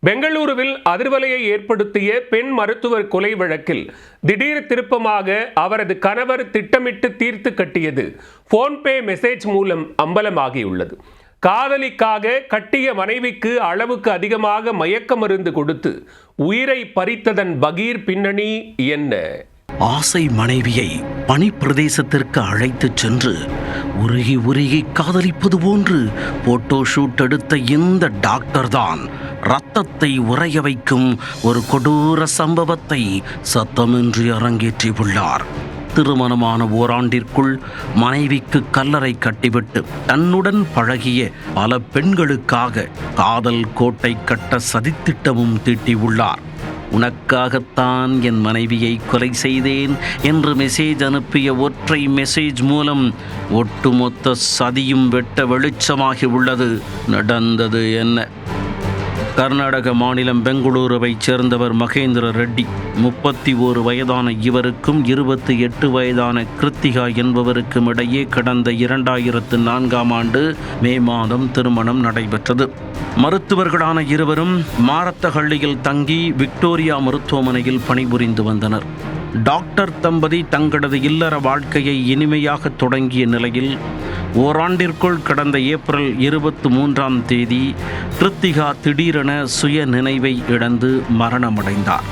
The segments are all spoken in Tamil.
பெங்களூருவில் அதிர்வலையை ஏற்படுத்திய பெண் மருத்துவர் கொலை வழக்கில் திடீர் திருப்பமாக அவரது கணவர் திட்டமிட்டு தீர்த்து கட்டியது போன்பே மெசேஜ் மூலம் அம்பலமாகியுள்ளது. காதலிக்காக கட்டிய மனைவிக்கு அளவுக்கு அதிகமாக மயக்க மருந்து கொடுத்து உயிரை பறித்ததன் பகீர் பின்னணி என்ன? ஆசை மனைவியை பனி பிரதேசத்திற்கு அழைத்துச் சென்று உருகி உருகி காதலிப்பது போன்று போட்டோ ஷூட் எடுத்த இந்த டாக்டர் தான் ரத்தத்தை உறைய வைக்கும் ஒரு கொடூர சம்பவத்தை சத்தமின்றி அரங்கேற்றியுள்ளார். திருமணமான ஓராண்டிற்குள் மனைவிக்கு கல்லறை கட்டிவிட்டு தன்னுடன் பழகிய பல பெண்களுக்காக காதல் கோட்டை கட்ட சதித்திட்டமும் தீட்டியுள்ளார். உனக்காகத்தான் என் மனைவியை கொலை செய்தேன் என்று மெசேஜ் அனுப்பிய ஒற்றை மெசேஜ் மூலம் ஒட்டுமொத்த சதியும் வெட்ட வெளிச்சமாகி உள்ளது. நடந்தது என்ன? கர்நாடக மாநிலம் பெங்களூருவைச் சேர்ந்தவர் மகேந்திர ரெட்டி. 31 வயதான இவருக்கும் 28 வயதான கிருத்திகா என்பவருக்கும் இடையே கடந்த 2004ஆம் ஆண்டு மே மாதம் திருமணம் நடைபெற்றது. மருத்துவர்களான இருவரும் மாரத்தஹள்ளியில் தங்கி விக்டோரியா மருத்துவமனையில் பணிபுரிந்து வந்தனர். டாக்டர் தம்பதி தங்களது இல்லற வாழ்க்கையை இனிமையாக தொடங்கிய நிலையில் ஓராண்டிற்குள் கடந்த ஏப்ரல் 23ஆம் தேதி கிருத்திகா திடீரென சுய நினைவை இழந்து மரணமடைந்தார்.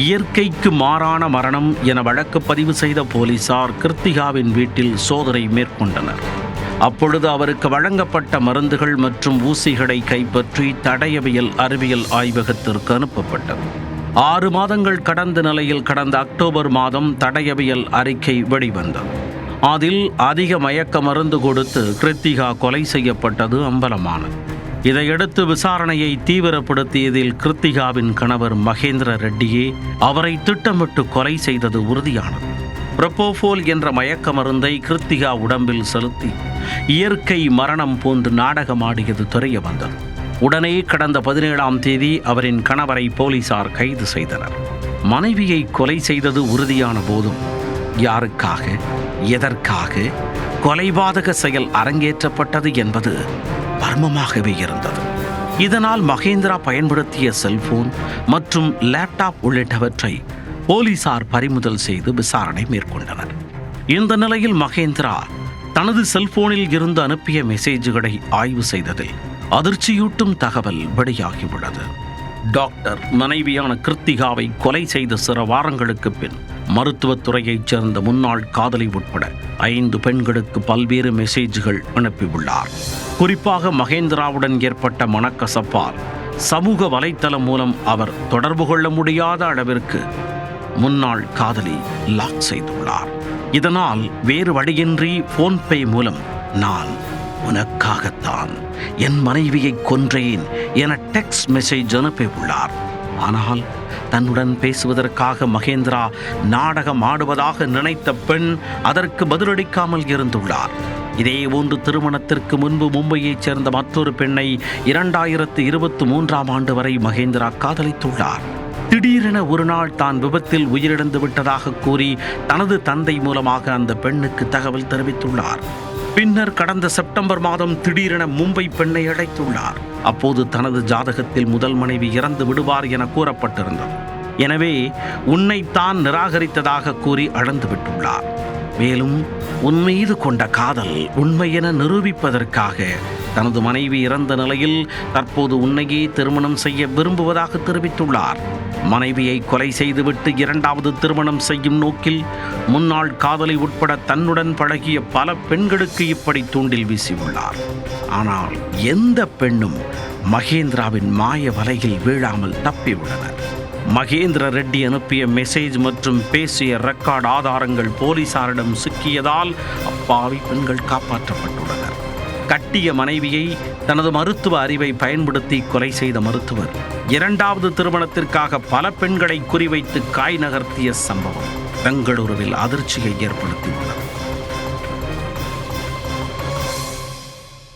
இயற்கைக்கு மாறான மரணம் என வழக்கு பதிவு செய்த போலீசார் கிருத்திகாவின் வீட்டில் சோதனை மேற்கொண்டனர். அப்பொழுது அவருக்கு வழங்கப்பட்ட மருந்துகள் மற்றும் ஊசிகளை கைப்பற்றி தடயவியல் அறிவியல் ஆய்வகத்திற்கு அனுப்பப்பட்டது. 6 மாதங்கள் கடந்த நிலையில் கடந்த அக்டோபர் மாதம் தடயவியல் அறிக்கை வெளிவந்தது. அதில் அதிக மயக்க மருந்து கொடுத்து கிருத்திகா கொலை செய்யப்பட்டது அம்பலமானது. இதையடுத்து விசாரணையை தீவிரப்படுத்தியதில் கிருத்திகாவின் கணவர் மகேந்திர ரெட்டியே அவரை திட்டமிட்டு கொலை செய்தது உறுதியானது. ப்ரொபோஃபோல் என்ற மயக்க மருந்தை கிருத்திகா உடம்பில் செலுத்தி இயற்கை மரணம் போன்று நாடகமாடியது தெரிய வந்தது. உடனே கடந்த 17ஆம் தேதி அவரின் கணவரை போலீசார் கைது செய்தனர். மனைவியை கொலை செய்தது உறுதியான போதும் யாருக்காக, எதற்காக கொலைபாதக செயல் அரங்கேற்றப்பட்டது என்பது மர்மமாகவே இருந்தது. இதனால் மகேந்திரா பயன்படுத்திய செல்போன் மற்றும் லேப்டாப் உள்ளிட்டவற்றை போலீசார் பறிமுதல் செய்து விசாரணை மேற்கொண்டனர். இந்த நிலையில் மகேந்திரா தனது செல்போனில் இருந்து அனுப்பிய மெசேஜ்களை ஆய்வு செய்ததில் அதிர்ச்சியூட்டும் தகவல் வெளியாகியுள்ளது. டாக்டர் மனைவியான கிருத்திகாவை கொலை செய்த சில வாரங்களுக்கு பின் மருத்துவத்துறையைச் சேர்ந்த முன்னாள் காதலி உட்பட 5 பெண்களுக்கு பல்வேறு மெசேஜ்கள் அனுப்பியுள்ளார். குறிப்பாக மகேந்திராவுடன் ஏற்பட்ட மனக்கசப்பால் சமூக வலைத்தளம் மூலம் அவர் தொடர்பு கொள்ள முடியாத அளவிற்கு முன்னாள் காதலி லாக் செய்துள்ளார். இதனால் வேறு வழியின்றி போன்பே மூலம் நான் உனக்காகத்தான் என் மனைவியை கொன்றேன் என டெக்ஸ்ட் மெசேஜ் அனுப்பியுள்ளார். ஆனால் தன்னுடன் பேசுவதற்காக மகேந்திரா நாடகம் ஆடுவதாக நினைத்த பெண் அதற்கு பதிலளிக்காமல் இருந்துள்ளார். இதேபோன்று திருமணத்திற்கு முன்பு மும்பையைச் சேர்ந்த மற்றொரு பெண்ணை 2023ஆம் ஆண்டு வரை மகேந்திரா காதலித்துள்ளார். திடீரென ஒரு நாள் தான் விபத்தில் உயிரிழந்து விட்டதாக கூறி தனது தந்தை மூலமாக அந்த பெண்ணுக்கு தகவல் தெரிவித்துள்ளார். பின்னர் கடந்த செப்டம்பர் மாதம் திடீரென மும்பை பெண்ணை அழைத்துள்ளார். அப்போது தனது ஜாதகத்தில் முதல் மனைவி இறந்து விடுவார் என கூறப்பட்டிருந்தது. எனவே உன்னைத்தான் நிராகரித்ததாக கூறி அழந்து விட்டுள்ளார். மேலும் உன் மீது கொண்ட காதல் உண்மை என நிரூபிப்பதற்காக தனது மனைவி இறந்த நிலையில் தற்போது உன்னையே திருமணம் செய்ய விரும்புவதாக தெரிவித்துள்ளார். மனைவியை கொலை செய்துவிட்டு 2வது திருமணம் செய்யும் நோக்கில் முன்னாள் காதலி உட்பட தன்னுடன் பழகிய பல பெண்களுக்கு இப்படி தூண்டில் வீசியுள்ளார். ஆனால் எந்த பெண்ணும் மகேந்திராவின் மாய வலையில் வீழாமல் தப்பியுள்ளனர். மகேந்திர ரெட்டி அனுப்பிய மெசேஜ் மற்றும் பேசிய ரெக்கார்ட் ஆதாரங்கள் போலீசாரிடம் சிக்கியதால் அப்பாவி பெண்கள் காப்பாற்றப்பட்டுள்ளனர். கட்டிய மனைவியை தனது மருத்துவ அறிவை பயன்படுத்தி கொலை செய்த மருத்துவர் 2வது திருமணத்திற்காக பல பெண்களை குறிவைத்து காய் நகர்த்திய சம்பவம் பெங்களூருவில் அதிர்ச்சியை ஏற்படுத்தியுள்ளது.